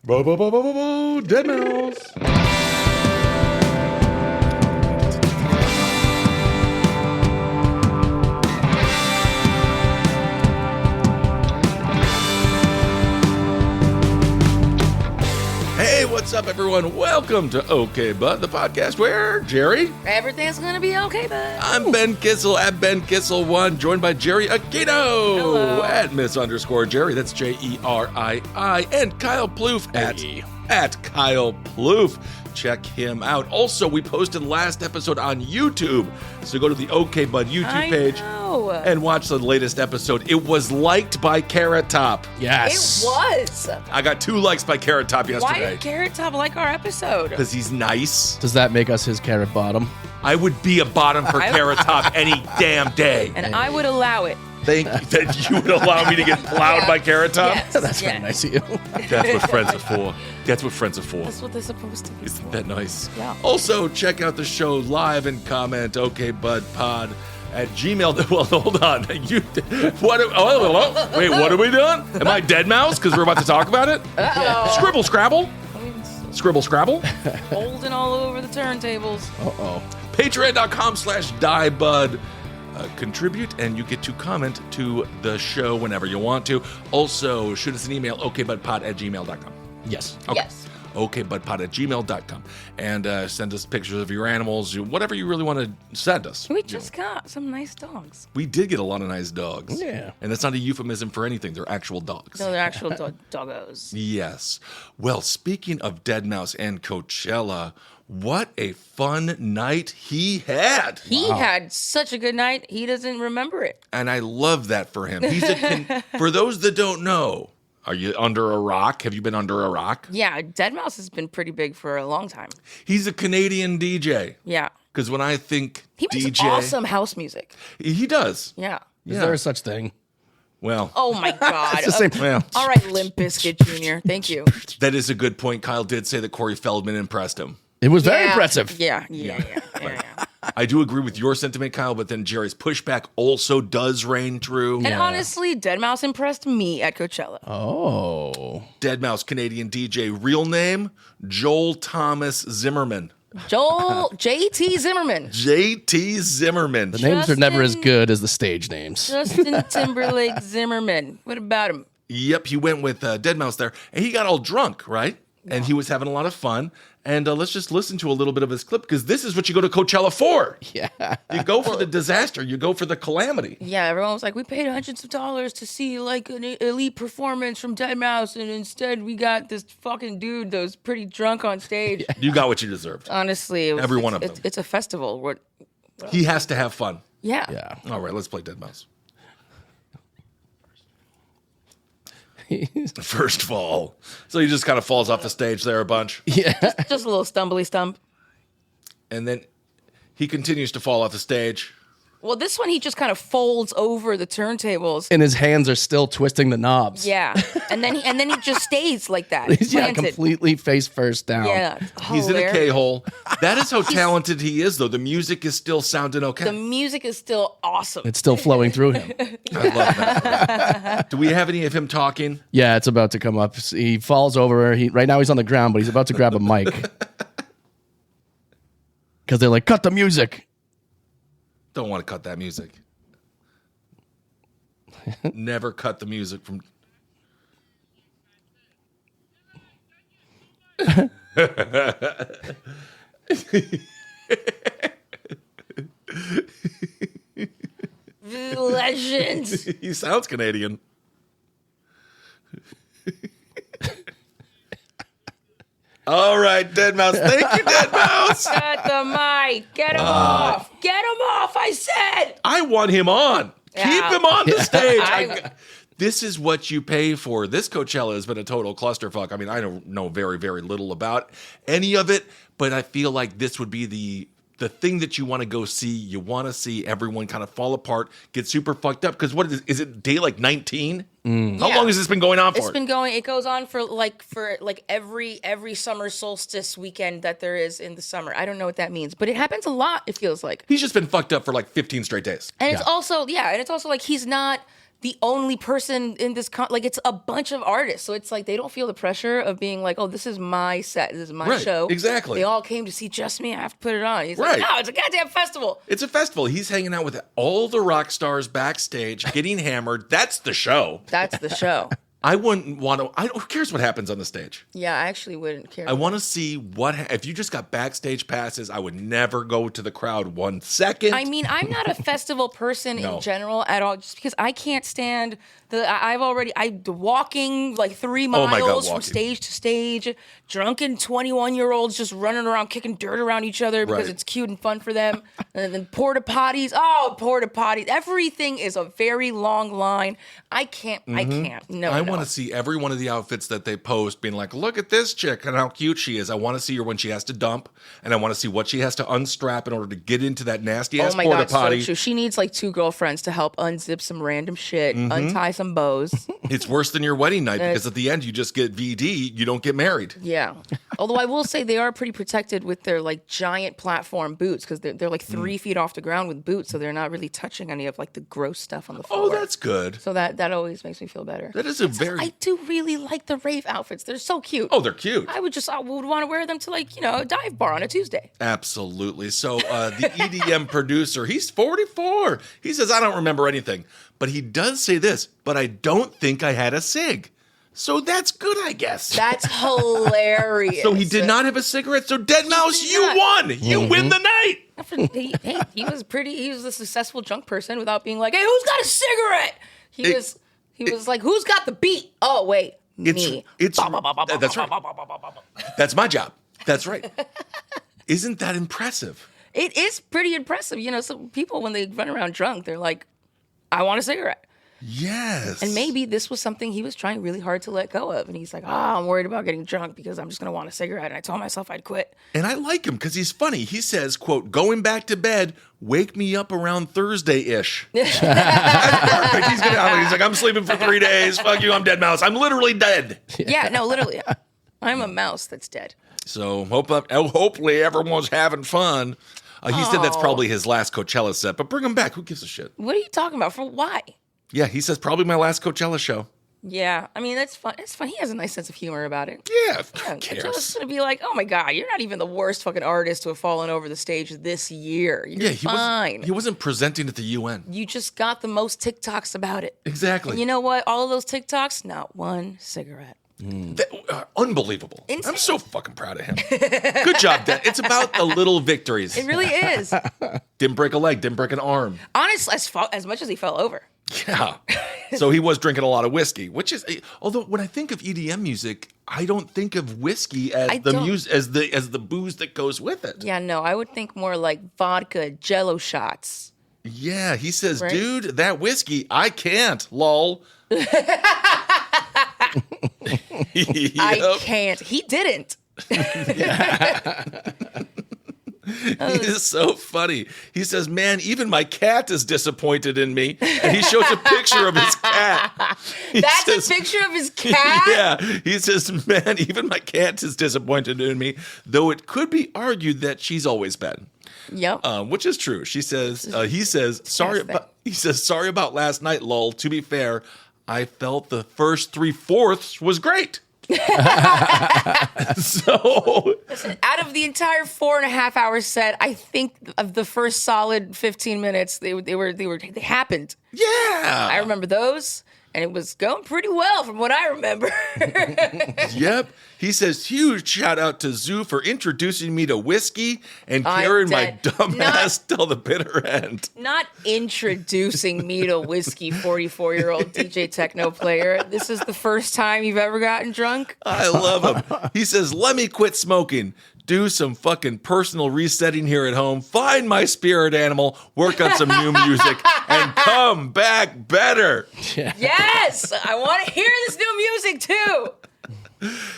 Dead mouse. Hey, what's up, everyone? Welcome to OK Bud, the podcast where Jerry. Everything's gonna be okay, bud. I'm Ben Kissel at Ben Kissel1, joined by Jerry Aquino Hello. at Miss_Jerry. That's Jerii, and Kyle Plouffe at Kyle Plouffe. Check him out. Also, we posted last episode on YouTube, so go to the OK Bud YouTube page and watch the latest episode. It was liked by Carrot Top. Yes. It was. I got 2 likes by Carrot Top Why yesterday. did Carrot Top like our episode? Because he's nice. Does that make us his carrot bottom? I would be a bottom for Carrot Top any damn day. And I would allow it. Thank you that you would allow me to get plowed by Carrot Top. Yes. That's very nice of you. That's what friends are for. That's what friends are for. That's what they're supposed to be. Isn't that nice? Yeah. Also, check out the show live and comment OKBudPod at Gmail. Well, hold on. Wait, what are we doing? Am I dead mouse? Because we're about to talk about it? Scribble Scrabble. Scribble Scrabble. Holding all over the turntables. Uh-oh. Patreon.com/diebud. Contribute and you get to comment to the show whenever you want to. Also, shoot us an email, okbudpod@gmail.com. Yes. Okay. Yes. okbudpod@gmail.com. And send us pictures of your animals, whatever you really want to send us. We just got some nice dogs. We did get a lot of nice dogs. Yeah. And that's not a euphemism for anything. They're actual dogs. No, they're actual doggos. Yes. Well, speaking of Dead Mouse and Coachella, what a fun night he had. He had such a good night, he doesn't remember it. And I love that for him. For those that don't know, are you under a rock? Have you been under a rock? Yeah, Dead Mouse has been pretty big for a long time. He's a Canadian DJ. Yeah. Because when I think He makes DJ, awesome house music. he does. Yeah. Is there such thing? Well, Oh my God. It's the same. well, All right, Limp Bizkit Jr. Thank you. that is a good point. Kyle did say that Corey Feldman impressed him. It was very Yeah. impressive. Yeah. I do agree with your sentiment, Kyle, but then Jerry's pushback also does reign true. And honestly, Dead Mouse impressed me at Coachella. Oh. Dead Mouse Canadian DJ, real name, Joel Thomas Zimmerman. JT Zimmerman. JT Zimmerman. The names are never as Justin- good as the stage names. Justin Timberlake Zimmerman. What about him? Yep, he went with Dead Mouse there, and he got all drunk, right? And he was having a lot of fun. And let's just listen to a little bit of his clip, because this is what you go to Coachella for. Yeah. You go for the disaster. You go for the calamity. Yeah, everyone was like, we paid hundreds of dollars to see like an elite performance from Dead Mouse, and instead we got this fucking dude that was pretty drunk on stage. You got what you deserved. Honestly, Every one of them. It's a festival. He has to have fun. Yeah. Yeah. All right, let's play Dead Mouse. First fall. So he just kind of falls off the stage there a bunch. Yeah. Just a little stumbly stump. And then he continues to fall off the stage. Well, this one he just kind of folds over the turntables. And his hands are still twisting the knobs. Yeah, and then he just stays like that. He's planted. completely face first down. Yeah, He's in a hilarious. K-hole. That is how talented he is, though. The music is still sounding okay. The music is still awesome. It's still flowing through him. I love that. Do we have any of him talking? Yeah, it's about to come up. He falls over. Right now he's on the ground, but he's about to grab a mic. Because they're like, cut the music. Don't want to cut that music. Never cut the music from... Legends. He sounds Canadian. All right, Dead Mouse. Thank you, Dead Mouse. Cut the mic. Get him off. Get him off, I said. I want him on. Yeah. Keep him on the stage. I- This is what you pay for. This Coachella has been a total clusterfuck. I mean, I don't know very, very little about any of it, but I feel like this would be the thing that you want to go see. You want to see everyone kind of fall apart, get super fucked up. Because what is it, day like 19? How Yeah. long has this been going on for? It's been going. It goes on for every summer solstice weekend that there is in the summer. I don't know what that means, but it happens a lot. It feels like, He's just been fucked up for like 15 straight days. and it's also like he's not the only person in this like it's a bunch of artists, so it's like they don't feel the pressure of being like, oh, this is my set, this is my show. Exactly. They all came to see just me. I have to put it on. He's Right. like, no, it's a goddamn festival. It's a festival. He's hanging out with all the rock stars backstage, getting hammered. That's the show. That's the show. I wouldn't want to. Who cares what happens on the stage? Yeah, I actually wouldn't care. I want to see if you just got backstage passes. I would never go to the crowd 1 second. I mean, I'm not a festival person No. in general at all, just because I can't stand the walking like 3 miles my God, from walking. stage to stage, drunken 21-year-olds just running around kicking dirt around each other because Right. it's cute and fun for them, and then porta potties. Oh, porta potties! Everything is a very long line. I can't. I can't. No, I no. want to see every one of the outfits that they post being like, look at this chick and how cute she is. I want to see her when she has to dump, and I want to see what she has to unstrap in order to get into that nasty ass Oh my porta God, potty. so true. She needs like 2 girlfriends to help unzip some random shit, untie some bows. It's worse than your wedding night because at the end you just get VD, you don't get married. Yeah. Although I will say they are pretty protected with their like giant platform boots because they're like 3 feet off the ground with boots, so they're not really touching any of like the gross stuff on the floor. Oh, that's good. so that always makes me feel better. That is a very. I do really like the rave outfits. They're so cute. Oh, they're cute. I would want to wear them to like, a dive bar on a Tuesday. Absolutely. So the EDM producer, he's 44. He says, I don't remember anything. But he does say this, but I don't think I had a cig. So that's good, I guess. That's hilarious. So he did not have a cigarette. So Dead Mouse, did you not. won. You win the night. He was a successful drunk person without being like, hey, who's got a cigarette? He was like, who's got the beat? Oh, wait, me. That's right. That's my job. That's right. Isn't that impressive? It is pretty impressive. Some people, when they run around drunk, they're like, I want a cigarette. Yes. And maybe this was something he was trying really hard to let go of. And he's like, I'm worried about getting drunk because I'm just going to want a cigarette. And I told myself I'd quit. And I like him because he's funny. He says, quote, going back to bed, wake me up around Thursday-ish. That's perfect. He's like, I'm sleeping for 3 days. Fuck you, I'm Dead Mouse. I'm literally dead. Yeah, no, literally. I'm a mouse that's dead. So hopefully everyone's having fun. He said that's probably his last Coachella set, but bring him back. Who gives a shit? What are you talking about? For why? Yeah, he says probably my last Coachella show. Yeah, I mean, that's fun. It's fun. He has a nice sense of humor about it. Yeah, who Just cares? gonna be like, oh my God, you're not even the worst fucking artist to have fallen over the stage this year. You're fine. He wasn't presenting at the UN. You just got the most TikToks about it. Exactly. And you know what? All of those TikToks, not one cigarette. Unbelievable. Insane. I'm so fucking proud of him. Good job, Dad. It's about the little victories. It really is. Didn't break a leg, didn't break an arm. Honestly, as much as he fell over. Yeah. So he was drinking a lot of whiskey, which is, although when I think of EDM music, I don't think of whiskey as as the booze that goes with it. Yeah, no, I would think more like vodka, Jello shots. Yeah, he says, Right? dude, that whiskey, I can't, lol. I can't. He didn't. He is so funny. He says, man, even my cat is disappointed in me. And he shows a picture of his cat. That's a picture of his cat? Yeah. He says, man, even my cat is disappointed in me, though it could be argued that she's always been. Yep. Which is true. He says, sorry about last night, lol. To be fair, I felt the first 3/4 was great. So Listen, out of the entire 4.5 hour set, I think of the first solid 15 minutes, they happened. yeah. I remember those, and it was going pretty well from what I remember. Yep. He says, huge shout out to Zoo for introducing me to whiskey and I'm carrying my dead. dumb ass till the bitter end. Not introducing me to whiskey, 44-year-old DJ Techno player. This is the first time you've ever gotten drunk? I love him. He says, let me quit smoking. Do some fucking personal resetting here at home. Find my spirit animal. Work on some new music. And come back better. Yes! I want to hear this new music, too!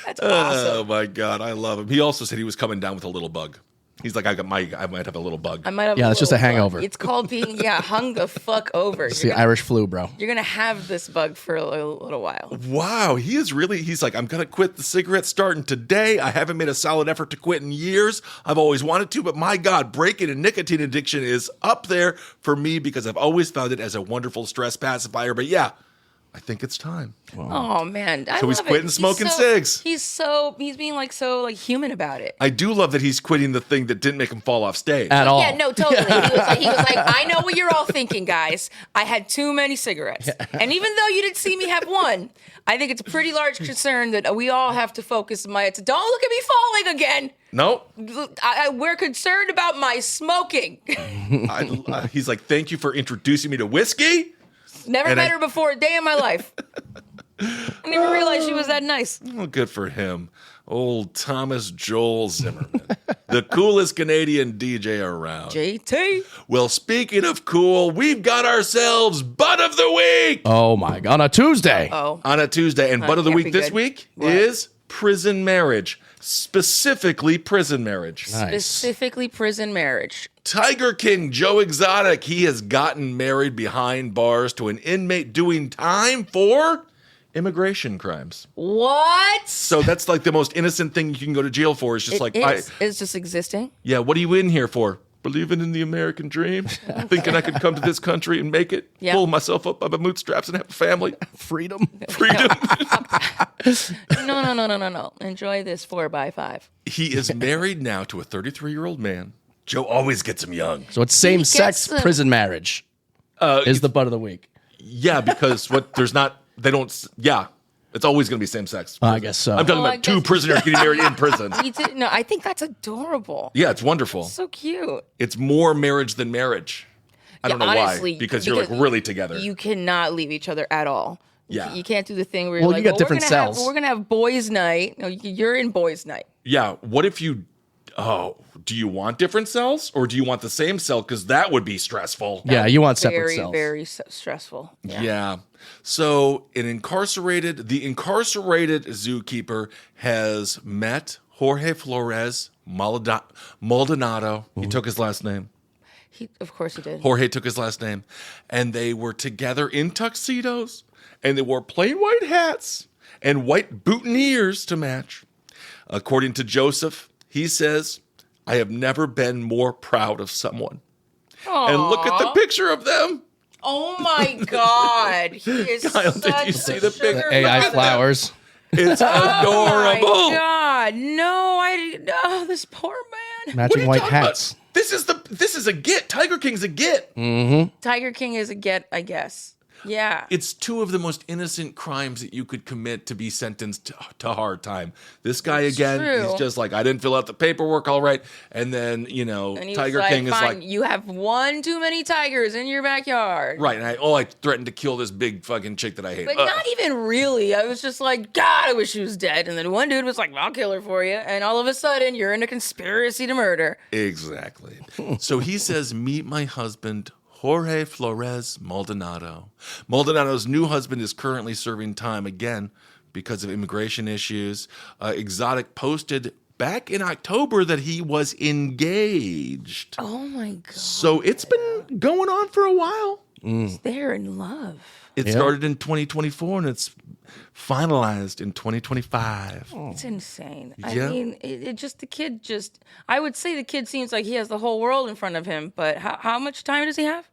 That's awesome. Oh, my God. I love him. He also said he was coming down with a little bug. He's like, I might have a little bug. I might have. Yeah, it's just a hangover. It's called being hung the fuck over. It's the Irish flu, bro. You're gonna have this bug for a little while. Wow, he's like, I'm gonna quit the cigarettes starting today. I haven't made a solid effort to quit in years. I've always wanted to, but my God, breaking a nicotine addiction is up there for me because I've always found it as a wonderful stress pacifier. But yeah, I think it's time. Oh man, So he's quitting smoking cigs. He's being so human about it. I do love that he's quitting the thing that didn't make him fall off stage. At all. Yeah, no, totally. He was like, I know what you're all thinking, guys. I had too many cigarettes. And even though you didn't see me have one, I think it's a pretty large concern that we all have to focus. Don't look at me falling again. Nope. We're concerned about my smoking. He's like, thank you for introducing me to whiskey. Never met her before a day in my life. I didn't even realize she was that nice. Well, good for him. Old Thomas Joel Zimmerman, the coolest Canadian DJ around. JT. Well, speaking of cool, we've got ourselves Butt of the Week. Oh my God, on a Tuesday. Oh. On a Tuesday. And Butt of the can't Week be this good. week What? is prison marriage. Specifically prison marriage. Nice. Specifically prison marriage. Tiger King Joe Exotic, he has gotten married behind bars to an inmate doing time for immigration crimes. What? So that's like the most innocent thing you can go to jail for. It's just It's just existing. Yeah, what are you in here for? Believing in the American dream? Thinking I could come to this country and make it? Yeah. Pull myself up by my bootstraps and have a family? Freedom. Freedom. No. Enjoy this 4x5. He is married now to a 33-year-old man. Joe always gets him young. So it's same-sex gets the- prison marriage is the butt of the week. Yeah, because it's always going to be same sex. I guess so. I'm talking Well, I about two guess- prisoners getting married in prison. No, I think that's adorable. Yeah, it's wonderful. So cute. It's more marriage than marriage. I don't know honestly, why. Because you're like really together. You cannot leave each other at all. Yeah. You can't do the thing where Well, you're you like, got different cells. We're going to have boys' night. No, you're in boys' night. Yeah. What if you? Oh, do you want different cells or do you want the same cell? Because that would be stressful. Yeah, you want separate Very, cells. very stressful. Yeah. So the incarcerated zookeeper has met Jorge Flores Maldonado. He took his last name. Of course he did. Jorge took his last name. And they were together in tuxedos. And they wore plain white hats and white boutonnieres to match. According to Joseph, he says, I have never been more proud of someone. And look at the picture of them. Oh my God. He is Kyle, did you see the such a pic- sugar AI baby. flowers. It's Oh my adorable. God. No, I didn't. Oh, this poor man. What are Matching you white talking about? hats. This is a get. Tiger King's a get. Tiger King is a get, I guess. Yeah. It's two of the most innocent crimes that you could commit to be sentenced to hard time. This guy again, true. he's just like, I didn't fill out the paperwork all right. And then, And he was Tiger like, King is fine, like, you have one too many tigers in your backyard. right. And I threatened to kill this big fucking chick that I hate. But not even really. I was just like, God, I wish she was dead. And then one dude was like, I'll kill her for you. And all of a sudden, you're in a conspiracy to murder. Exactly. So he says, meet my husband, Jorge Flores Maldonado. Maldonado's new husband is currently serving time again because of immigration issues. Exotic posted back in October that he was engaged. Oh my God. So it's been going on for a while. They're in love. It started in 2024 and it's finalized in 2025. It's insane. Yeah. I mean, I would say the kid seems like he has the whole world in front of him, but how much time does he have?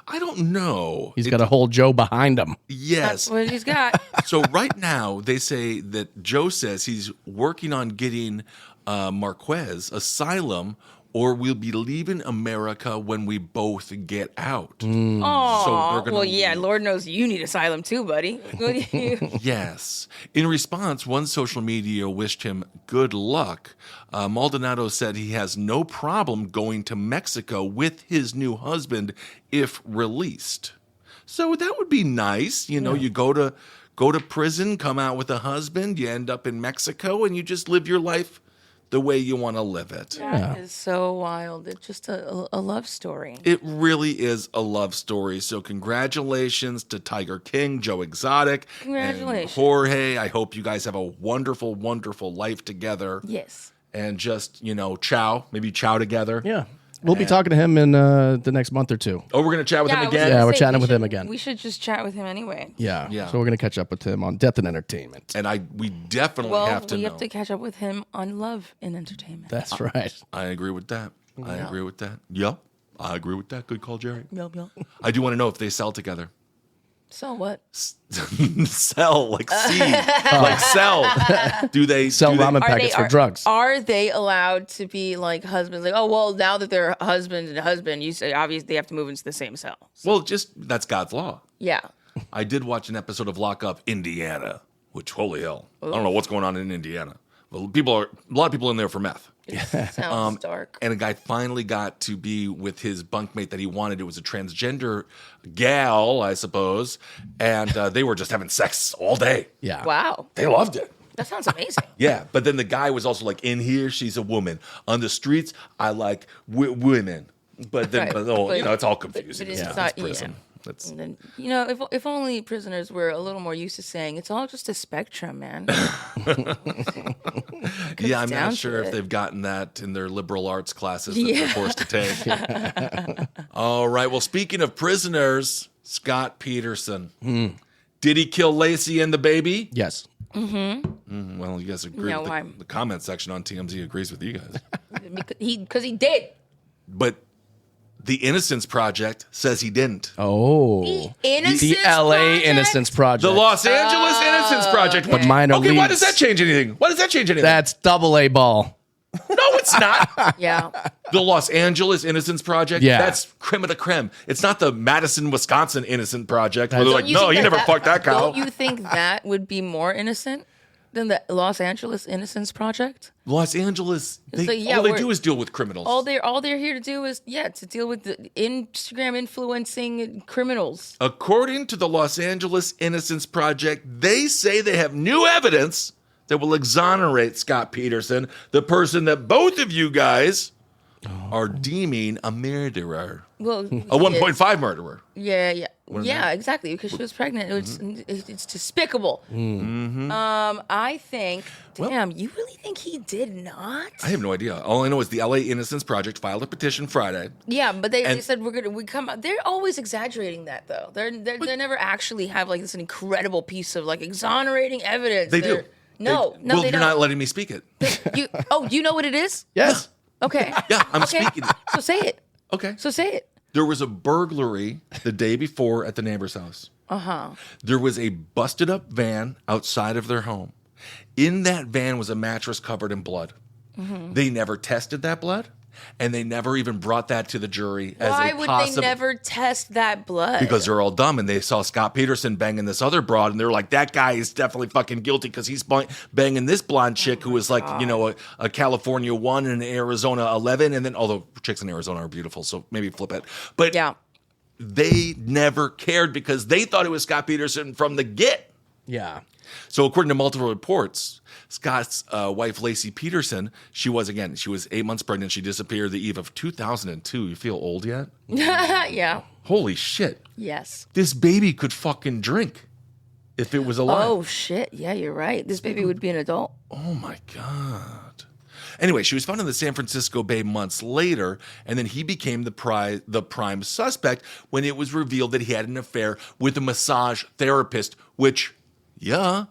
I don't know. He's got a whole Joe behind him. Yes. That's what he's got. So right now, they say that Joe says he's working on getting Marquez asylum, or we'll be leaving America when we both get out. Oh, they're gonna well, yeah, leave. Lord knows you need asylum too, buddy. Yes. In response, one social media wished him good luck. Maldonado said he has no problem going to Mexico with his new husband if released. So that would be nice. You know, you go to prison, come out with a husband, you end up in Mexico, and you just live your life the way you want to live it. That is so wild. It's just a love story. It really is a love story. So congratulations to Tiger King, Joe Exotic, Congratulations. and Jorge. I hope you guys have a wonderful, wonderful life together. Yes. and just, maybe chow together. Yeah. We'll be talking to him in the next month or two. Oh, we're going to chat with him again? Yeah, we're chatting with him again. We should just chat with him anyway. Yeah. Yeah. So we're going to catch up with him on Death and Entertainment. And we definitely have to know. We have to catch up with him on Love and Entertainment. That's right. I agree with that. I agree with that. Yep. I agree with that. Good call, Jerry. Yep. I do want to know if they sell together. So what? Sell, like seed. Like sell. Do they Sell ramen packets for drugs. Are they allowed to be like husbands? Like, oh, well, now that they're husband and husband, you say obviously they have to move into the same cell. Well, that's God's law. Yeah. I did watch an episode of Lock Up Indiana, which, holy hell. I don't know what's going on in Indiana. Well, a lot of people in there for meth. Sounds dark. And a guy finally got to be with his bunkmate that he wanted. It was a transgender gal, I suppose. And they were just having sex all day. Yeah. Wow. They loved it. That sounds amazing. Yeah. But then the guy was also like, in here, she's a woman. On the streets, I like women. But then, Right. it's all confusing. But it's It's not, prison. And then, if only prisoners were a little more used to saying it's all just a spectrum, man. Yeah, I'm down not sure to if it. they've gotten that in their liberal arts classes that they're forced to take. All right. Well, speaking of prisoners, Scott Peterson. Did he kill Lacey and the baby? Yes. Well, you guys agree Yeah, with why? the comment section on TMZ agrees with you guys. Because he did. But the Innocence Project says he didn't. Oh. The Innocence The LA Project? Innocence Project. The Los Angeles Innocence Project. But minor Okay, why leagues. does that change anything? Why does that change anything? That's double A ball. No, it's not. Yeah. The Los Angeles Innocence Project? Yeah. That's creme of the creme. It's not the Madison, Wisconsin Innocent Project where they're like, You no, think you never fucked that cow. Don't you think that would be more innocent than the Los Angeles Innocence Project? Los Angeles, all they we're- do is deal with criminals. All they're here to do is to deal with the Instagram influencing criminals. According to the Los Angeles Innocence Project, they say they have new evidence that will exonerate Scott Peterson, the person that both of you guys are deeming a murderer. Well, A 1.5 murderer. Yeah, exactly. Because she was pregnant. It's despicable. I think. Damn, you really think he did not? I have no idea. All I know is the LA Innocence Project filed a petition Friday. Yeah, but they said we come out. They're always exaggerating that though. They never actually have like this incredible piece of like exonerating evidence. They do. No, well, they you're don't. not letting me speak it. You know what it is? Yes. Okay. Yeah, I'm Okay. speaking it. So say it. Okay. So say it. There was a burglary the day before at the neighbor's house. There was a busted up van outside of their home. In that van was a mattress covered in blood. They never tested that blood, and they never even brought that to the jury as Why a would possible. they never test that blood? Because they're all dumb, and they saw Scott Peterson banging this other broad, and they're like, that guy is definitely fucking guilty because he's banging this blonde chick who was like, a California 1 and an Arizona 11, and then, although chicks in Arizona are beautiful, so maybe flip it. But yeah. they never cared because they thought it was Scott Peterson from the get. Yeah. So according to multiple reports, Scott's wife, Lacey Peterson, she was 8 months pregnant. She disappeared the eve of 2002. You feel old yet? Yeah. Holy shit. Yes. This baby could fucking drink if it was alive. Oh shit. Yeah, you're right. This baby would be an adult. Oh my God. Anyway, she was found in the San Francisco Bay months later, and then he became the prime suspect when it was revealed that he had an affair with a massage therapist, which, Yeah.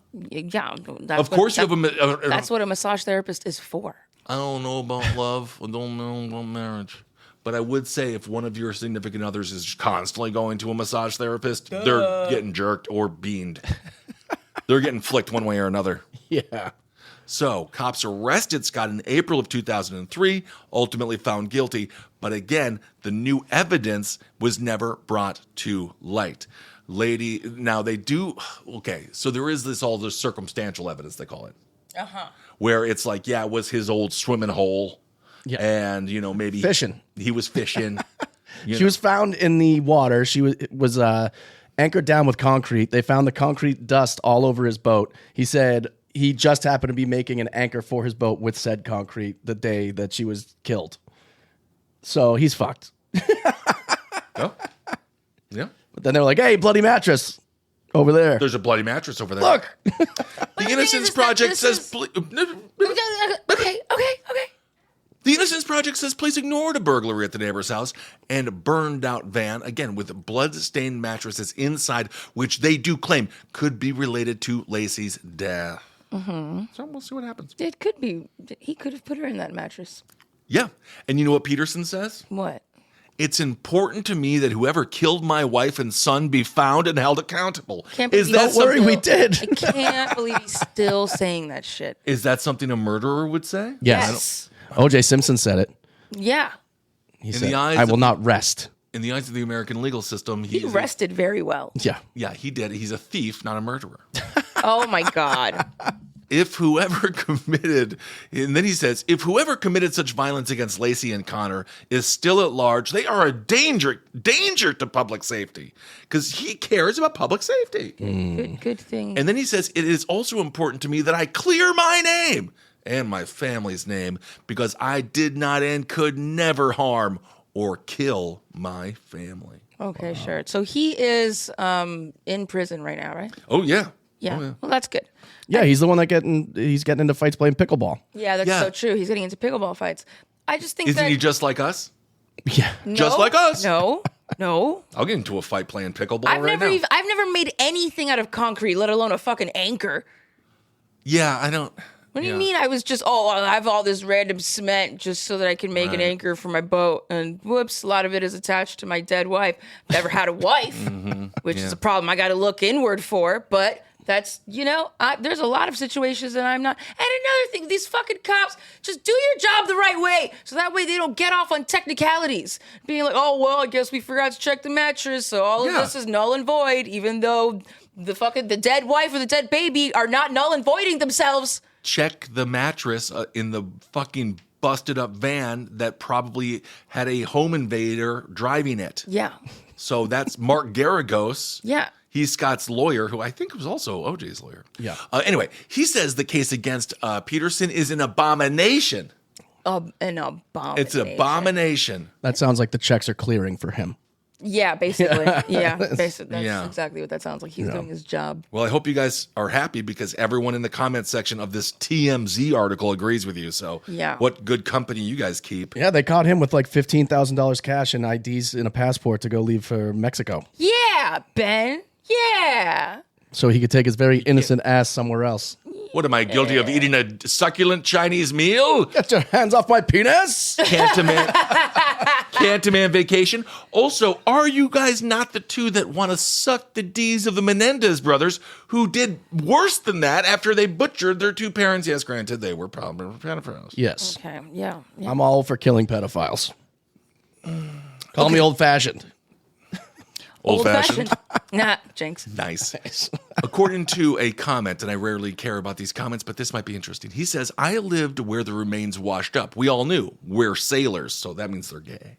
of course you have That's what a massage therapist is for. I don't know about love. I don't know about marriage. But I would say if one of your significant others is constantly going to a massage therapist, they're getting jerked or beaned. They're getting flicked one way or another. Yeah. So, cops arrested Scott in April of 2003, ultimately found guilty. But again, the new evidence was never brought to light. Now they do, okay, so there is all this circumstantial evidence, they call it. Where it's like, it was his old swimming hole. Yeah. And, maybe Fishing. He was fishing. She was found in the water. She was anchored down with concrete. They found the concrete dust all over his boat. He said he just happened to be making an anchor for his boat with said concrete the day that she was killed. So he's fucked. Oh. Yeah. But then they're like, hey, bloody mattress over there. There's a bloody mattress over there. Look. The Innocence Project says... Okay. Project says police ignored a burglary at the neighbor's house and burned out van, again, with blood-stained mattresses inside, which they do claim could be related to Lacey's death. Mm-hmm. So we'll see what happens. It could be. He could have put her in that mattress. Yeah. And you know what Peterson says? What? It's important to me that whoever killed my wife and son be found and held accountable. Can't believe Don't worry, we did. I can't believe he's still saying that shit. Is that something a murderer would say? Yes. O.J. Simpson said it. Yeah. He said, I will not rest. In the eyes of the American legal system, He rested very well. Yeah. Yeah, he did. He's a thief, not a murderer. Oh, my God. If whoever committed, and then he says, if whoever committed such violence against Lacey and Connor is still at large, they are a danger to public safety, because he cares about public safety. Good thing. And then he says, it is also important to me that I clear my name and my family's name, because I did not and could never harm or kill my family. Okay, sure. So he is in prison right now, right? Oh, yeah. Yeah. Oh, yeah. Well, that's good. Yeah, he's the one that he's getting into fights playing pickleball. Yeah, that's so true. He's getting into pickleball fights. I just think Isn't he just like us? Yeah. Just like us. No. I'll get into a fight playing pickleball I've right now. I've never made anything out of concrete, let alone a fucking anchor. Yeah, I don't. What do you mean? I was just, I have all this random cement just so that I can make an anchor for my boat. And whoops, a lot of it is attached to my dead wife. Never had a wife, which is a problem I got to look inward for. But that's, there's a lot of situations that I'm not. And another thing, these fucking cops, just do your job the right way. So that way they don't get off on technicalities. Being like, oh, well, I guess we forgot to check the mattress. So all of this is null and void, even though the dead wife or the dead baby are not null and voiding themselves. Check the mattress in the fucking busted up van that probably had a home invader driving it. Yeah. So that's Mark Garagos. Yeah. He's Scott's lawyer, who I think was also OJ's lawyer. Yeah. Anyway, he says the case against Peterson is an abomination. An abomination. It's an abomination. That sounds like the checks are clearing for him. Yeah, basically. Yeah, basically. That's Yeah. exactly what that sounds like. He's doing his job. Well, I hope you guys are happy, because everyone in the comment section of this TMZ article agrees with you. So, what good company you guys keep. Yeah, they caught him with like $15,000 cash and IDs in a passport to go leave for Mexico. Yeah, Ben. Yeah. So he could take his very innocent ass somewhere else. What, am I guilty of eating a succulent Chinese meal? Get your hands off my penis! Cantaman vacation. Also, are you guys not the two that want to suck the D's of the Menendez brothers, who did worse than that after they butchered their two parents? Yes, granted, they were probably pedophiles. Yes. Okay, yeah. I'm all for killing pedophiles. Call me old-fashioned. Old-fashioned. Nah, jinx. Nice. According to a comment, and I rarely care about these comments, but this might be interesting. He says, I lived where the remains washed up. We all knew. We're sailors, so that means they're gay.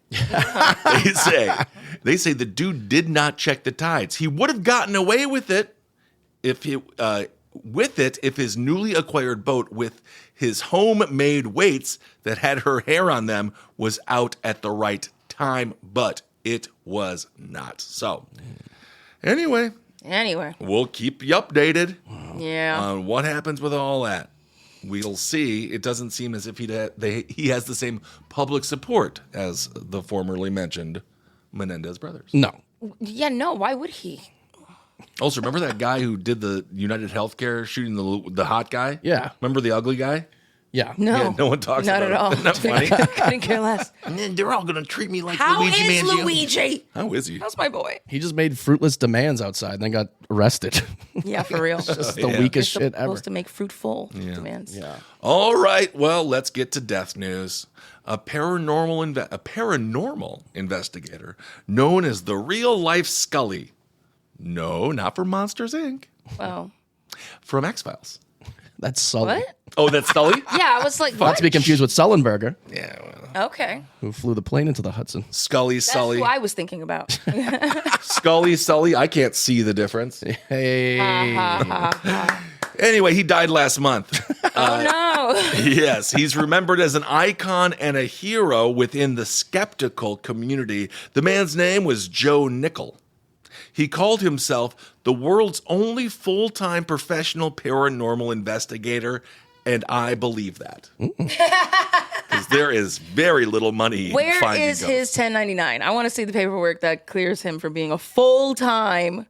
They say the dude did not check the tides. He would have gotten away with it if his newly acquired boat with his homemade weights that had her hair on them was out at the right time, but it was not. So, anyway, we'll keep you updated on what happens with all that. We'll see. It doesn't seem as if he has the same public support as the formerly mentioned Menendez brothers. No. Yeah, no, why would he? Also, remember that guy who did the United Healthcare shooting the hot guy? Yeah. Remember the ugly guy? Yeah. No. Yeah, no one talks Not about at all. it. Isn't that funny? Couldn't care less. And then they're all going to treat me like How Luigi is Mangione. Luigi? How is he? That's my boy. He just made fruitless demands outside and then got arrested. Yeah, for real. Just the weakest shit ever. Supposed to make fruitful demands. Yeah. All right, well, let's get to death news. A paranormal investigator known as the real-life Scully. No, not from Monsters, Inc. Wow. From X-Files. That's Sully. What? Oh, that's Scully? Yeah, I was like, Not to be confused with Sullenberger, Yeah, well, Okay. who flew the plane into the Hudson. Scully, That's Sully. who I was thinking about. Scully, Sully. I can't see the difference. Hey. Anyway, he died last month. Oh, no. Yes, he's remembered as an icon and a hero within the skeptical community. The man's name was Joe Nickel. He called himself the world's only full-time professional paranormal investigator And I believe that. Because there is very little money Where finding is ghosts. his 1099? I want to see the paperwork that clears him from being a full-time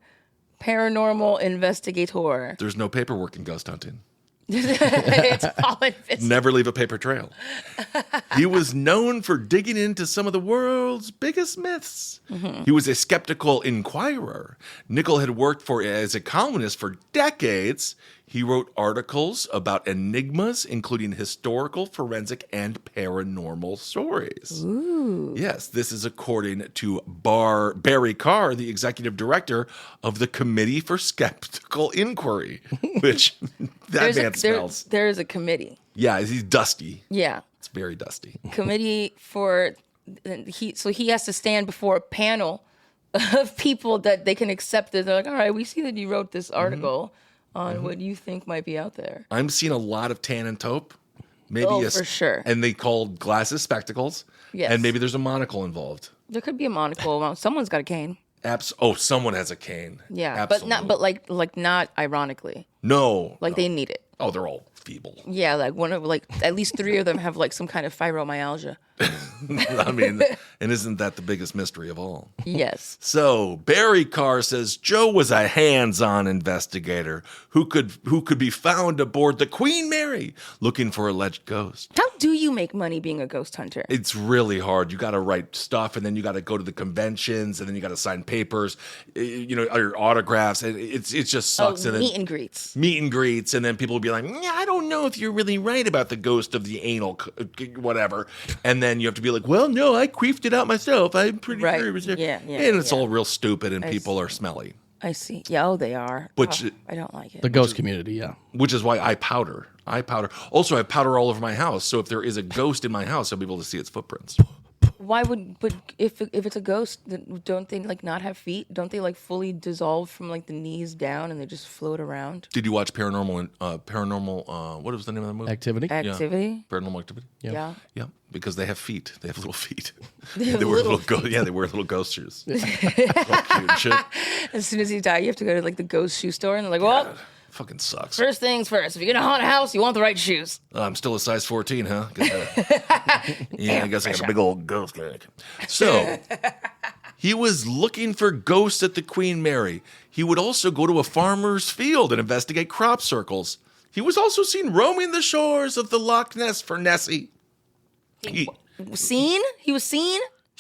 paranormal investigator. There's no paperwork in ghost hunting. It's all invisible. Never leave a paper trail. He was known for digging into some of the world's biggest myths. He was a skeptical inquirer. Nichol had worked as a columnist for decades. He wrote articles about enigmas, including historical, forensic, and paranormal stories. Ooh. Yes, this is according to Barry Carr, the executive director of the Committee for Skeptical Inquiry, which that man smells. There is a committee. Yeah, he's dusty. Yeah. It's very dusty. Committee for he has to stand before a panel of people that they can accept it. They're like, all right, we see that you wrote this article on what you think might be out there. I'm seeing a lot of tan and taupe. Maybe for sure. And they called glasses spectacles. Yes. And maybe there's a monocle involved. There could be a monocle. Someone's got a cane. Someone has a cane. Yeah, Absolutely. but not ironically. No. Like they need it. Oh, they're all feeble. Yeah, like at least 3 of them have like some kind of fibromyalgia. I mean, and isn't that the biggest mystery of all? Yes. So Barry Carr says Joe was a hands-on investigator who could be found aboard the Queen Mary looking for alleged ghosts. How do you make money being a ghost hunter? It's really hard. You got to write stuff, and then you got to go to the conventions, and then you got to sign papers, your autographs. And it just sucks. And then Meet and greets. Meet and greets, and then people will be like, "Yeah, I don't know if you're really right about the ghost of the anal, whatever." And then you have to be like, "Well, no, I queefed it out myself. I'm pretty sure it was there." Yeah, and it's all real stupid, and people are smelly. I see. Yeah, they are. Which I don't like it. The ghost community, yeah. Which is why I powder. Also, I powder all over my house, so if there is a ghost in my house, I'll be able to see its footprints. Why would? But if it's a ghost, don't they like not have feet? Don't they like fully dissolve from like the knees down and they just float around? Did you watch Paranormal? What was the name of the movie? Activity? Activity. Paranormal Activity. Yeah. Yeah, because they have feet. They have little feet. They wear little they wear little ghost shoes. All cute and shit. As soon as you die, you have to go to like the ghost shoe store, and they're like, "Well, Fucking sucks. first things first. If you're gonna haunt a house, you want the right shoes." I'm still a size 14, huh? Yeah, I guess I got a big old ghost leg. So, he was looking for ghosts at the Queen Mary. He would also go to a farmer's field and investigate crop circles. He was also seen roaming the shores of the Loch Ness for Nessie. He He was seen.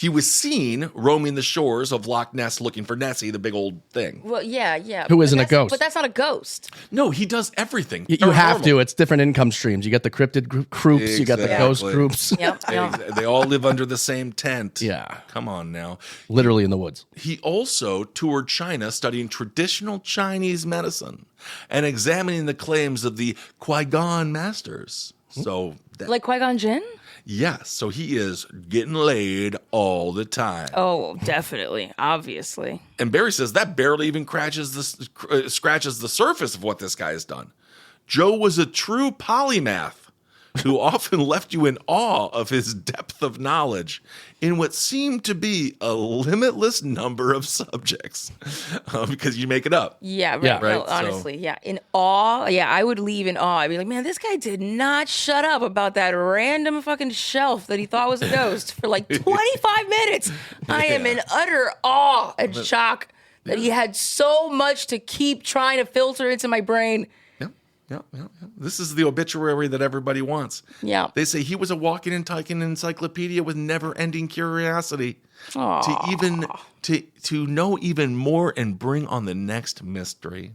He was seen roaming the shores of Loch Ness looking for Nessie, the big old thing. Well, yeah. Who but isn't a that's- ghost? But that's not a ghost. No, he does everything. You have Paranormal. to. It's different income streams. You get the cryptid groups, you got the Exactly. ghost groups. Yep. yep. They all live under the same tent. Yeah. Come on now. Literally in the woods. He also toured China studying traditional Chinese medicine and examining the claims of the Qui-Gon masters. So, Like Qui-Gon Jinn? yes, so he is getting laid all the time. Oh, definitely. Obviously. And Barry says that barely even scratches the surface of what this guy has done. Joe was a true polymath who often left you in awe of his depth of knowledge in what seemed to be a limitless number of subjects because you make it up. Yeah, right. Yeah. No, Right, so- honestly, yeah. In awe. Yeah, I would leave in awe. I'd be like, man, this guy did not shut up about that random fucking shelf that he thought was a ghost for like 25 minutes. I am in utter awe and shock that he had so much to keep trying to filter into my brain. Yeah. This is the obituary that everybody wants. Yeah. They say he was a walking and talking encyclopedia with never-ending curiosity Aw. to know even more and bring on the next mystery.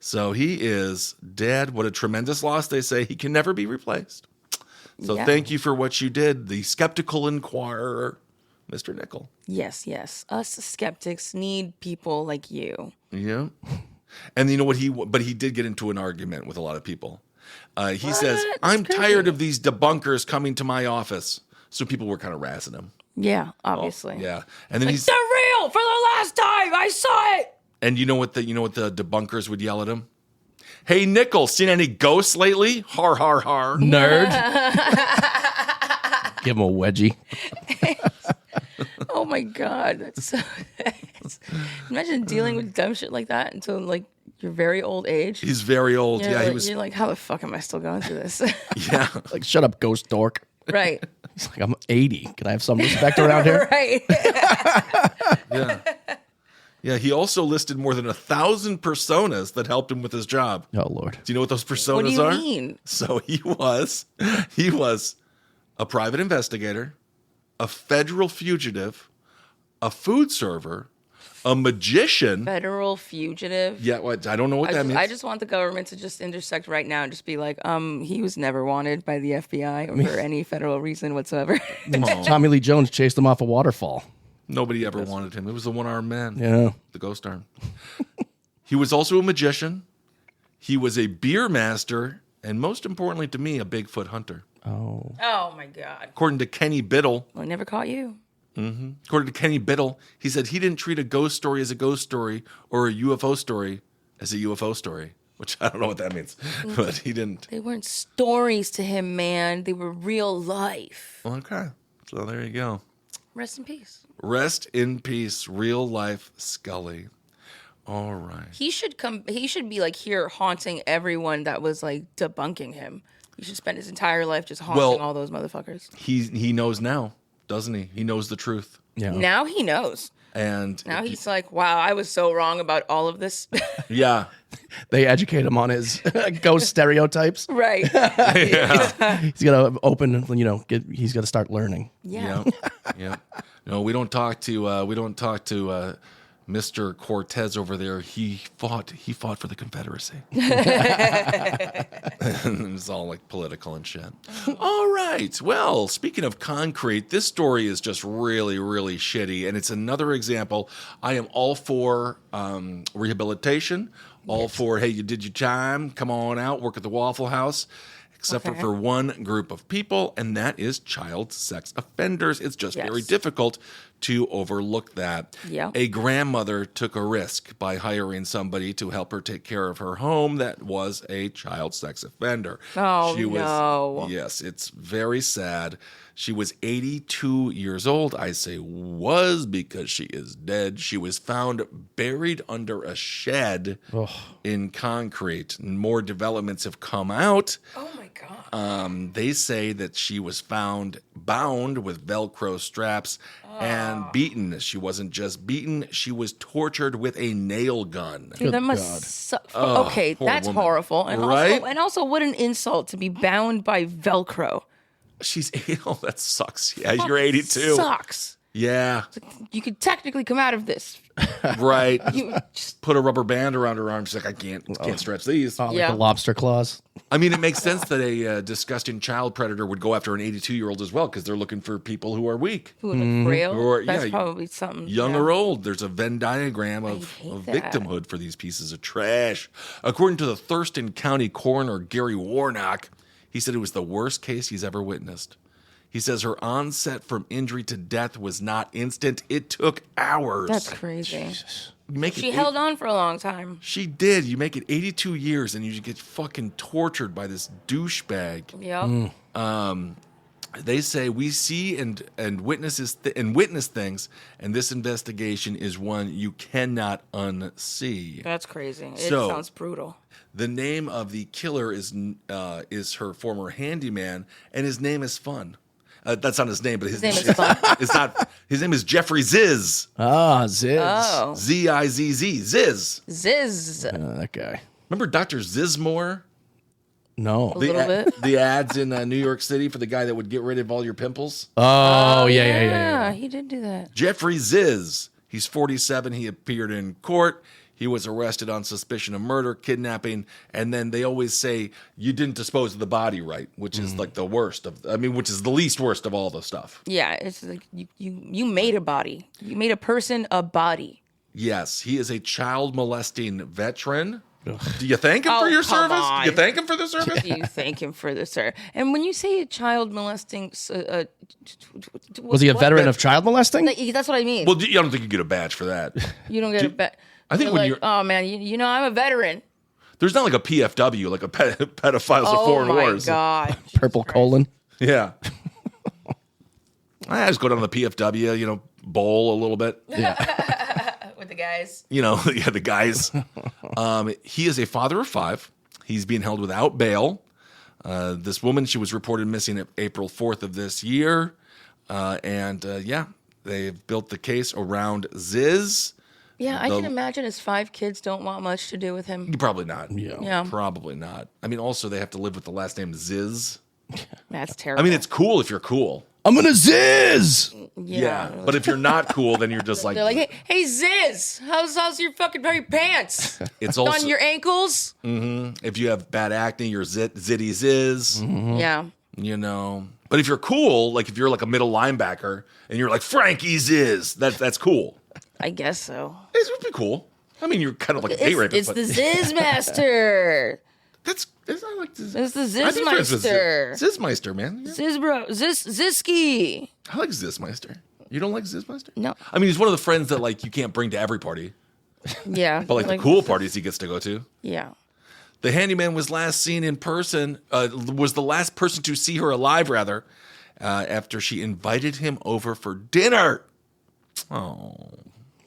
So he is dead. What a tremendous loss. They say he can never be replaced. So Yeah. thank you for what you did, the skeptical inquirer, Mr. Nichol. Yes. Us skeptics need people like you. Yeah. And you know what? He did get into an argument with a lot of people. He says, I'm tired of these debunkers coming to my office. So people were kind of razzing him. Yeah, obviously. Yeah. And then he's, They're real for the last time. I saw it. and you know what the debunkers would yell at him? Hey, Nichol, seen any ghosts lately? Har, har, har. Nerd. Give him a wedgie. Oh my God. That's so imagine dealing with dumb shit like that until like your very old age. He's very old. You're Yeah, like, he was. You're like, how the fuck am I still going through this? Yeah. Like, shut up, ghost dork. Right. He's like, I'm 80. Can I have some respect around here? Right. Yeah. Yeah, he also listed more than 1,000 personas that helped him with his job. Oh, Lord. Do you know what those personas What do you are? mean? So he was a private investigator, a federal fugitive, a food server, a magician. Federal fugitive. Yeah, I don't know what that means. I just want the government to just intersect right now and just be like, he was never wanted by the FBI or for any federal reason whatsoever. Oh, Tommy Lee Jones chased him off a waterfall. nobody ever wanted him. It was the one-armed man. Yeah. The ghost arm. He was also a magician. He was a beer master, and most importantly to me, a Bigfoot hunter. Oh. Oh my God. According to Kenny Biddle, I never caught you. According to Kenny Biddle, he said he didn't treat a ghost story as a ghost story or a UFO story as a UFO story, which I don't know what that means, but he didn't. They weren't stories to him, man. They were real life. Okay, so there you go. Rest in peace. Rest in peace, real life Scully. All right. He should come. He should be like here haunting everyone that was like debunking him. He should spend his entire life just haunting all those motherfuckers. He knows now, doesn't he? He knows the truth. Yeah. Now he knows. And Now he's like, wow, I was so wrong about all of this. yeah. They educate him on his ghost stereotypes. Right. He's got to open, he's got to start learning. Yeah. Yeah. No, we don't talk to Mr. Cortez over there. He fought for the Confederacy. It's all like political and shit. All right. Well, speaking of concrete, this story is just really, really shitty. And it's another example. I am all for rehabilitation, all for, hey, you did your time. Come on out, work at the Waffle House. Except for one group of people, and that is child sex offenders. It's just very difficult to overlook that. Yeah. A grandmother took a risk by hiring somebody to help her take care of her home that was a child sex offender. Oh, no. Yes, it's very sad. She was 82 years old. I say was because she is dead. She was found buried under a shed in concrete. More developments have come out. Oh, my God. They say that she was found bound with Velcro straps and beaten. She wasn't just beaten, she was tortured with a nail gun. Dude, that must suck. Okay, that's woman. horrible. And Right? also, what an insult to be bound by Velcro. She's oh, that sucks. Yeah, you're 82. Sucks. Yeah, You could technically come out of this. right. You just, Put a rubber band around her arm. She's like, I can't stretch these. Like Yeah. the lobster claws. I mean, it makes sense that a disgusting child predator would go after an 82-year-old as well because they're looking for people who are weak. who look frail. Or, That's yeah, probably something. Young yeah. or old, there's a Venn diagram of hate that. victimhood for these pieces of trash. According to the Thurston County coroner, Gary Warnock, he said it was the worst case he's ever witnessed. He says her onset from injury to death was not instant. It took hours. That's crazy. Make She it held on for a long time. She did. You make it 82 years and you get fucking tortured by this douchebag. Yep. They say we see and witness things, and this investigation is one you cannot unsee. That's crazy. It So- sounds brutal. The name of the killer is her former handyman, and his name is Fun. That's not his name, but his name is Fun. It's not. His name is Jeffrey Ziz. Ah, Ziz. Oh. Zizz. Ziz. Ziz. That guy. Remember Dr. Zizmore? No. A little bit. The ads in New York City for the guy that would get rid of all your pimples. Oh, yeah. Yeah, he did do that. Jeffrey Ziz. He's 47. He appeared in court. He was arrested on suspicion of murder, kidnapping, and then they always say you didn't dispose of the body right, which is like the worst which is the least worst of all the stuff. Yeah, it's like you made a body. You made a person a body. Yes, he is a child molesting veteran. Do you thank him Oh, for your come service? on. Do you thank him for the service? You thank him for this, sir. And when you say a child molesting, Was he a veteran of child molesting? That's what I mean. Well, I don't think you get a badge for that. You don't get a bet. I think You're when like, you're- oh man, you know I'm a veteran. There's not like a PFW, like a pedophiles of foreign oh my wars. god, Purple colon. Yeah. I just go down to the PFW, bowl a little bit. Yeah. with the guys. Yeah, the guys. He is a father of 5. He's being held without bail. This woman, she was reported missing April 4th of this year. They've built the case around Ziz. Yeah, I can imagine his 5 kids don't want much to do with him. Probably not. Yeah. Probably not. I mean, also, they have to live with the last name Ziz. That's terrible. I mean, it's cool if you're cool. I'm gonna Ziz. Yeah. But if you're not cool, then you're just like... They're like, hey, Ziz, how's your fucking pair of pants? It's also... On your ankles? Mm-hmm. If you have bad acne, you're zitty Ziz. Mm-hmm. Yeah. You know... But if you're cool, like if you're like a middle linebacker and you're like Frankie Ziz, that's cool. I guess so. It would be cool. I mean, you're kind of like a gay rapist. It's the Ziz Master. I like this. It's the Zizmeister. Zizmeister, man. Yeah. Zizki. I like Zizmeister. You don't like Zizmeister? No. I mean, he's one of the friends that like you can't bring to every party. Yeah. But like the cool parties he gets to go to. Yeah. The handyman was last seen in person, was the last person to see her alive, rather, after she invited him over for dinner. Oh.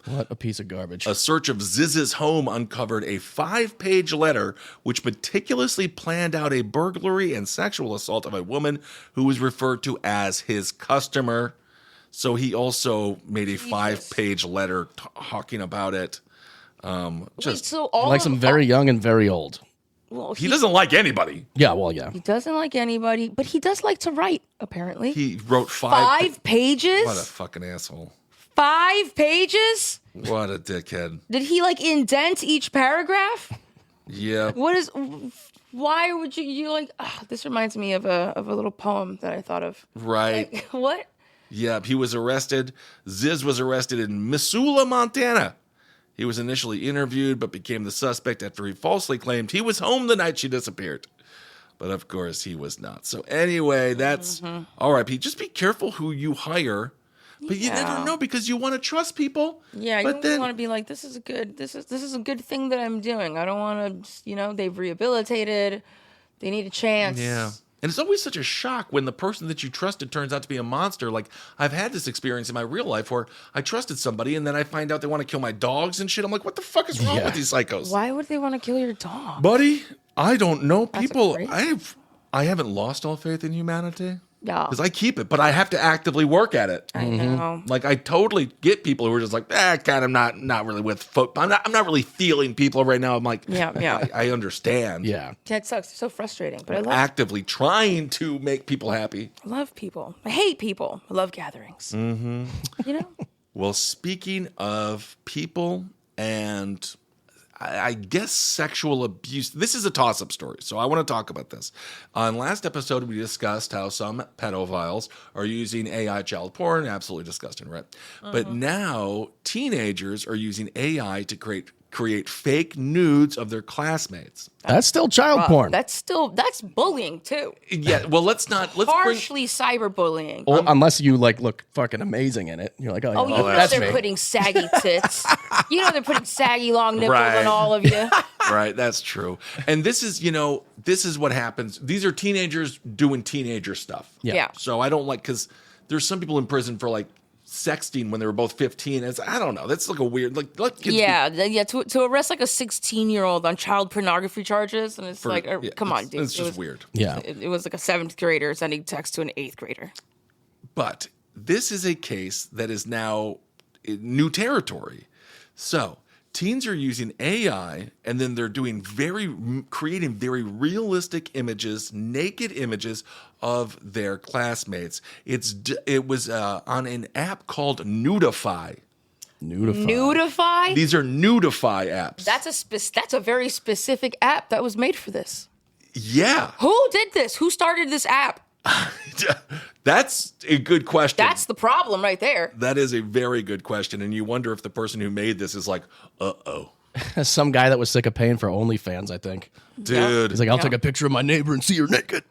What a piece of garbage. A search of Ziz's home uncovered a 5-page letter which meticulously planned out a burglary and sexual assault of a woman who was referred to as his customer. So he made a 5-page letter talking about it. He likes them very young and very old. Well, he doesn't like anybody. Yeah, well, yeah. He doesn't like anybody, but he does like to write, apparently. He wrote 5 pages? What a fucking asshole. 5 pages? What a dickhead. Did he like indent each paragraph? Yeah. Why would you like, this reminds me of a little poem that I thought of. Right. Like, what? Yeah, he was arrested. Ziz was arrested in Missoula, Montana. He was initially interviewed, but became the suspect after he falsely claimed he was home the night she disappeared. But of course, he was not. So anyway, that's all right, Pete. Just be careful who you hire. But you never know because you want to trust people. Yeah, but you want to be like, this is a good thing that I'm doing. I don't want to, they've rehabilitated. They need a chance. Yeah. And it's always such a shock when the person that you trusted turns out to be a monster. Like, I've had this experience in my real life where I trusted somebody and then I find out they want to kill my dogs and shit. I'm like, what the fuck is wrong with these psychos? Why would they want to kill your dog? Buddy, I don't know. People, I haven't lost all faith in humanity. Yeah. Because I keep it, but I have to actively work at it. I know. Like, I totally get people who are just like, God, I'm not really with football. I'm not really feeling people right now. I'm like, yeah. I understand. Yeah. That sucks. It's so frustrating. But I love actively trying to make people happy. I love people. I hate people. I love gatherings. Mm-hmm. Well, speaking of people and I guess sexual abuse, this is a toss-up story, so I want to talk about this. On last episode, we discussed how some pedophiles are using AI child porn. Absolutely disgusting, right? But now teenagers are using AI to create fake nudes of their classmates. That's still child porn. That's bullying too. Yeah, well, let's harshly cyberbullying. Well, unless you look fucking amazing in it. You're like, that's me. They're putting saggy tits. They're putting saggy long nipples on all of you. Right, that's true. And this is what happens. These are teenagers doing teenager stuff. Yeah. So I don't because there's some people in prison for sexting when they were both 15. I don't know. That's a weird let kids to arrest a 16-year-old on child pornography charges, and it's come on, dude. It's just weird. Yeah. It was a 7th grader sending text to an 8th grader. But this is a case that is now new territory. So teens are using AI, and then they're creating very realistic images, naked images of their classmates. It was on an app called Nudify. Nudify? These are Nudify apps. That's a very specific app that was made for this. Yeah. Who did this? Who started this app? That's a good question. That's the problem right there. That is a very good question. And you wonder if the person who made this is like, uh-oh. Some guy that was sick of paying for OnlyFans, I think. Dude. He's like, I'll take a picture of my neighbor and see her naked.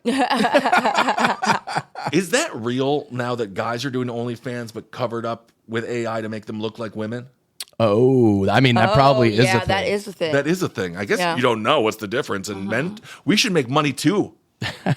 Is that real now that guys are doing OnlyFans but covered up with AI to make them look like women? Oh, I mean, that probably is a thing. Yeah, that is a thing. That is a thing. I guess you don't know what's the difference. And men, we should make money too.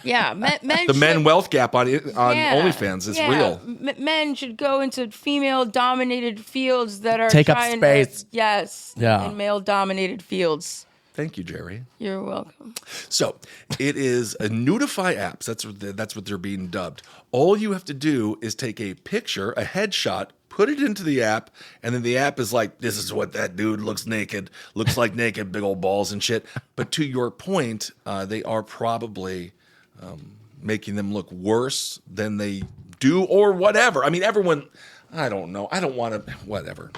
Yeah, men the men wealth gap on OnlyFans is real. Men should go into female-dominated fields that are take up space. In male-dominated fields. Thank you, Jerry. You're welcome. So it is a Nudify apps. That's what they're being dubbed. All you have to do is take a picture, a headshot, put it into the app, and then the app is like, this is what that dude looks like naked, big old balls and shit. But to your point, they are probably making them look worse than they do or whatever. I mean, everyone, I don't know. I don't want to, whatever.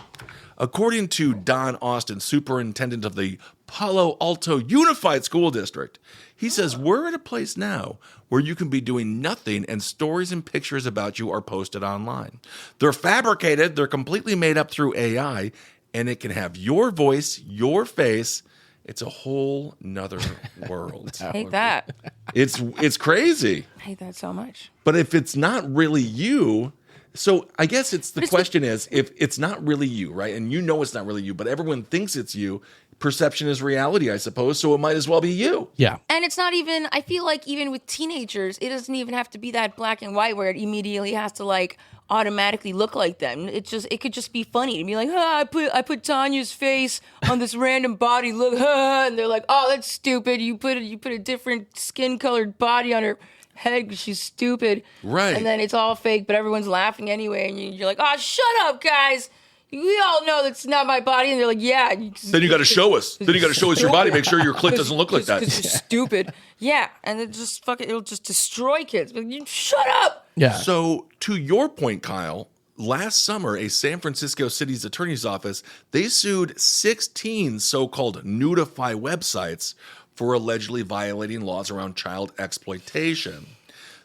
According to Don Austin, superintendent of the Palo Alto Unified School District, he says, we're at a place now where you can be doing nothing and stories and pictures about you are posted online. They're fabricated, they're completely made up through AI, and it can have your voice, your face. It's a whole nother world. I hate that. It's crazy. I hate that so much. But if it's not really you, so I guess the question is, if it's not really you, right? And you know it's not really you, but everyone thinks it's you. Perception is reality, I suppose, so it might as well be you. Yeah. And it's not even, I feel like even with teenagers, it doesn't even have to be that black and white where it immediately has to like automatically look like them. It could just be funny to be like, I put Tanya's face on this random body, look, and they're like, oh, that's stupid. You put a different skin colored body on her head because she's stupid. Right. And then it's all fake, but everyone's laughing anyway, and you're like, oh, shut up, guys. We all know that's not my body. And they're like, yeah. Then you got to show us. Then you got to show us your body. Make sure your clit doesn't look like that. Because you're stupid. Yeah. And it just it'll just destroy kids. But you shut up. Yeah. So to your point, Kyle, last summer, a San Francisco city's attorney's office, they sued 16 so-called Nudify websites for allegedly violating laws around child exploitation.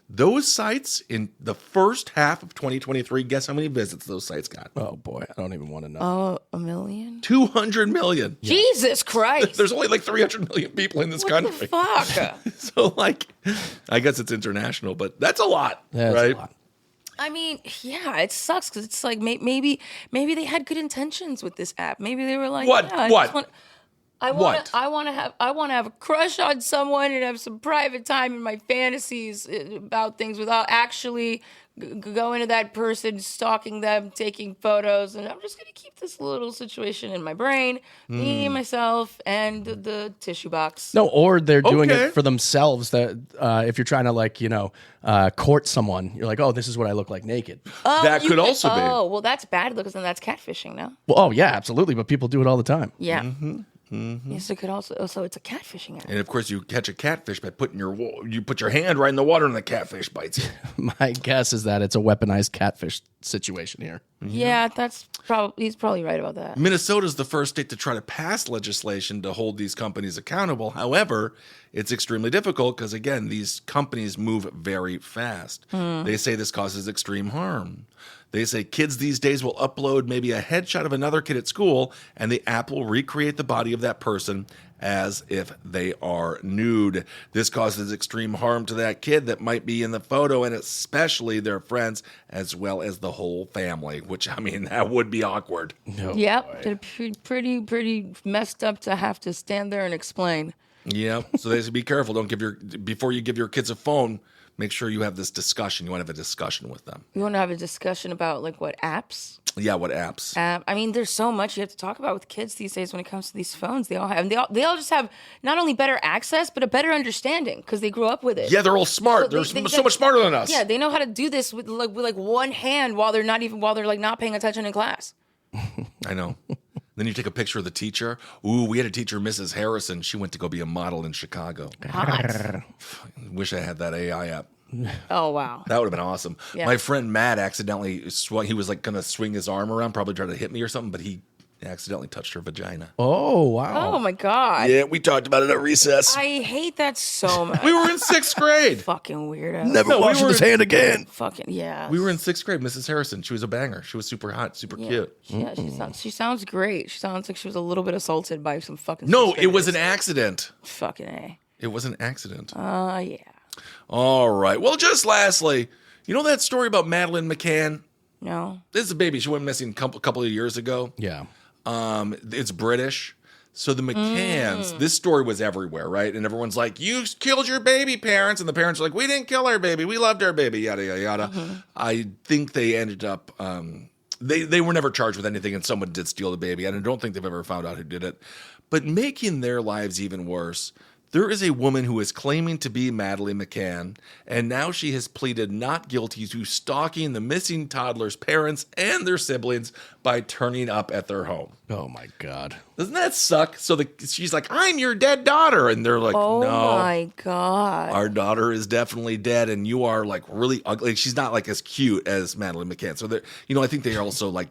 Those sites in the first half of 2023, guess how many visits those sites got? Oh boy, I don't even want to know. Oh, 1 million? 200 million. Yeah. Jesus Christ. There's only like 300 million people in this country. What the fuck? So like, I guess it's international, but that's a lot, right? A lot. I mean, yeah, it sucks because it's like maybe they had good intentions with this app. Maybe they were like, what? Yeah, What? I want to have a crush on someone and have some private time in my fantasies about things without actually going to that person, stalking them, taking photos, and I'm just gonna keep this little situation in my brain, me, myself, and the tissue box. No, or they're doing it for themselves. That if you're trying to court someone, you're like, oh, this is what I look like naked. That could also be. Oh, well, that's bad because then that's catfishing now. Well, oh yeah, absolutely. But people do it all the time. Yeah. Mm-hmm. Yes, it could also. So it's a catfishing app. And of course, you catch a catfish by putting you put your hand right in the water, and the catfish bites you. My guess is that it's a weaponized catfish situation here. Yeah, he's probably right about that. Minnesota is the first state to try to pass legislation to hold these companies accountable. However, it's extremely difficult because, again, these companies move very fast. They say this causes extreme harm. They say kids these days will upload maybe a headshot of another kid at school, and the app will recreate the body of that person as if they are nude. This causes extreme harm to that kid that might be in the photo, and especially their friends, as well as the whole family, which, I mean, that would be awkward. Yep, they're pretty messed up to have to stand there and explain. Yeah, so they say be careful. Before you give your kids a phone, make sure you have this discussion. You want to have a discussion with them. You want to have a discussion about like what apps? Yeah, what apps? I mean, there's so much you have to talk about with kids these days when it comes to these phones. They all just have not only better access but a better understanding because they grew up with it. Yeah, they're all smart. They're so much smarter than us. Yeah, they know how to do this with one hand while they're not paying attention in class. I know. Then you take a picture of the teacher. Ooh, we had a teacher, Mrs. Harrison. She went to go be a model in Chicago. Hot. Wish I had that AI app. Oh, wow. That would have been awesome. Yeah. My friend Matt accidentally swung. He was like going to swing his arm around, probably try to hit me or something, but he accidentally touched her vagina. Oh, wow. Oh, my God. Yeah, we talked about it at recess. I hate that so much. We were in 6th grade. Fucking weirdo. Never washing his hand again. Fucking, yeah. We were in 6th grade. Mrs. Harrison, she was a banger. She was super hot, super cute. Yeah, she sounds great. She sounds like she was a little bit assaulted by some fucking... No, it was an accident. Fucking A. It was an accident. Yeah. All right. Well, just lastly, you know that story about Madeline McCann? No. This is a baby. She went missing a couple of years ago. Yeah. It's British. So the McCanns, this story was everywhere, right? And everyone's like, you killed your baby, parents. And the parents are like, we didn't kill our baby. We loved our baby, yada, yada, yada. I think they ended up, they were never charged with anything, and someone did steal the baby. And I don't think they've ever found out who did it. But making their lives even worse, there is a woman who is claiming to be Madeline McCann, and now she has pleaded not guilty to stalking the missing toddler's parents and their siblings by turning up at their home. Oh my God. Doesn't that suck? So she's like, I'm your dead daughter. And they're like, Oh no, my God. our daughter is definitely dead. And you are like really ugly. She's not like as cute as Madeline McCann. So I think they are also like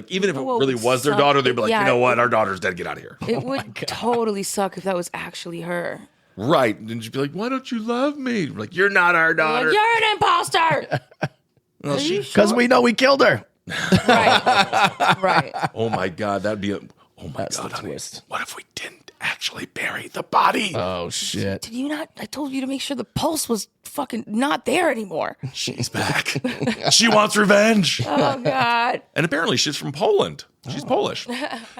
even if it really was their daughter, they'd be like, you know what? Our daughter's dead. Get out of here. It would totally suck if that was actually her. Right. And she'd be like, why don't you love me? Like, you're not our daughter. Like, you're an imposter. Well, Because we know we killed her. Right. Oh my God. That'd be That's God, the honey. twist. What if we didn't actually bury the body? Oh shit. Did you not? I told you to make sure the pulse was fucking not there anymore. She's back. She wants revenge. Oh God. And apparently she's from Poland. She's Polish.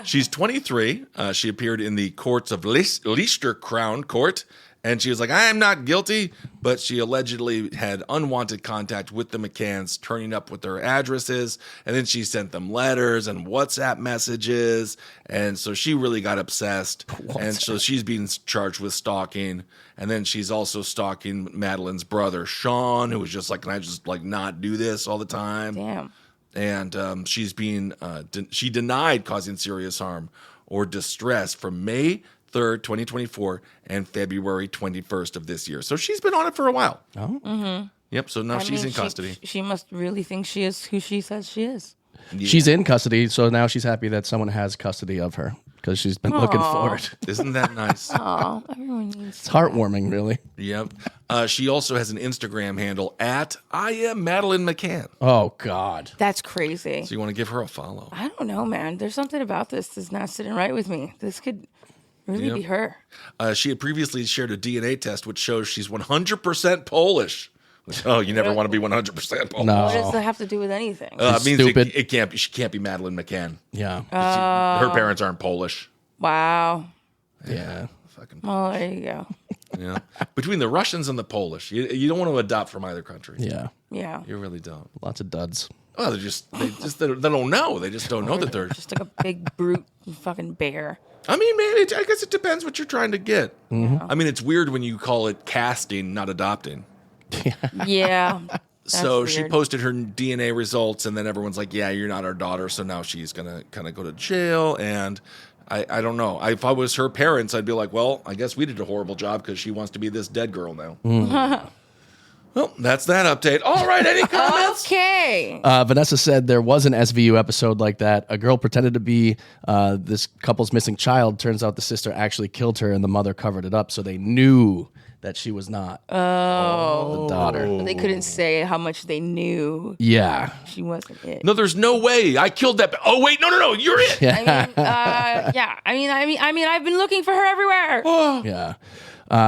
She's 23. She appeared in the courts of Leicester Crown Court. And she was like, I am not guilty. But she allegedly had unwanted contact with the McCanns, turning up with their addresses. And then she sent them letters and WhatsApp messages. And so she really got obsessed. And so she's being charged with stalking. And then she's also stalking Madeline's brother, Sean, who was just like, can I just like not do this all the time? Damn. And she's being she denied causing serious harm or distress from May 3rd, 2024 and February 21st of this year. So she's been on it for a while. Oh. Mm-hmm. Yep. So now she's in custody. She must really think she is who she says she is. Yeah. She's in custody, so now she's happy that someone has custody of her because she's been looking for it. Isn't that nice? Oh, everyone needs. It's heartwarming, really. Yep. She also has an Instagram handle at I am Madeline McCann. Oh God. That's crazy. So you want to give her a follow. I don't know, man. There's something about this that's not sitting right with me. This could really be her. She had previously shared a DNA test which shows she's 100% Polish. Which, you never want to be 100% Polish. No. What does that have to do with anything? It means Stupid. it can't be. She can't be Madeline McCann. Yeah. Her parents aren't Polish. Wow. Yeah. Fucking Well, there you go. yeah. Between the Russians and the Polish, you don't want to adopt from either country. Yeah. Yeah. You really don't. Lots of duds. Oh, they don't know. They just don't know that they're. Just like a big brute fucking bear. I mean, maybe I guess it depends what you're trying to get. Mm-hmm. I mean, it's weird when you call it casting, not adopting. Yeah. So she weird. posted her DNA results, and then everyone's like, "Yeah, you're not our daughter." So now she's gonna kind of go to jail, and I don't know. If I was her parents, I'd be like, "Well, I guess we did a horrible job because she wants to be this dead girl now." Well, that's that update. All right, any comments? Okay. Vanessa said there was an SVU episode like that. A girl pretended to be this couple's missing child. Turns out the sister actually killed her, and the mother covered it up, so they knew that she was not the daughter. But they couldn't say how much they knew Yeah. she wasn't it. No, there's no way. I killed that. Oh wait, no, you're it. I mean, yeah. I mean, I've been looking for her everywhere. Yeah.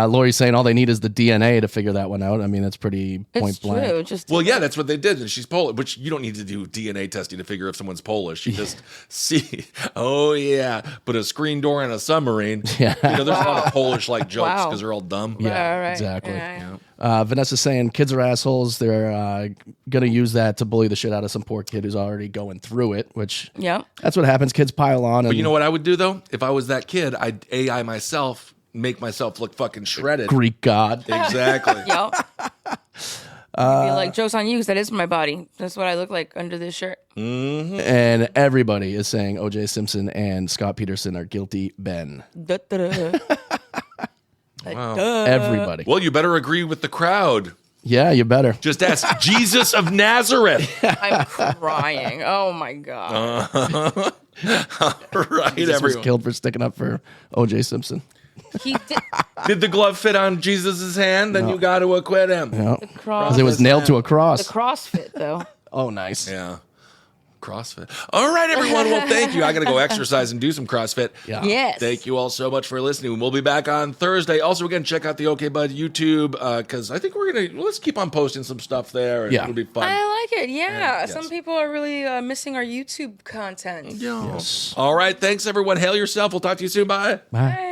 Lori's saying all they need is the DNA to figure that one out. I mean, it's pretty point It's blank. true. Just Well, yeah, that's what they did, and she's Polish. Which you don't need to do DNA testing to figure if someone's Polish. You just see, oh yeah, put a screen door in a submarine. Yeah. There's a lot of Polish like jokes Wow. because they're all dumb. Yeah, right. exactly. Yeah. Vanessa's saying kids are assholes. They're going to use that to bully the shit out of some poor kid who's already going through it, which Yep. that's what happens. Kids pile on. But you know what I would do though? If I was that kid, I'd AI myself, make myself look fucking shredded. Greek god. Exactly. Yep. You'd be like, joke's on you, because that is my body. That's what I look like under this shirt. And everybody is saying O.J. Simpson and Scott Peterson are guilty. Ben. Da-da-da. Everybody. Well, you better agree with the crowd. Yeah, you better. Just ask Jesus of Nazareth. I'm crying. Oh my God. Right, Jesus was everyone. killed for sticking up for O.J. Simpson. He did Did the glove fit on Jesus' hand? Then you got to acquit him. Yeah. the cross. Because it was nailed to a cross. The CrossFit though. Oh, nice. Yeah. CrossFit. All right, everyone. Well, thank you. I got to go exercise and do some CrossFit. Yeah. Yes. Thank you all so much for listening. We'll be back on Thursday. Also, again, check out the OK Bud YouTube because I think let's keep on posting some stuff there. And Yeah. It'll be fun. I like it. Yeah. Yes. Some people are really missing our YouTube content. All right. Thanks, everyone. Hail yourself. We'll talk to you soon. Bye. Bye.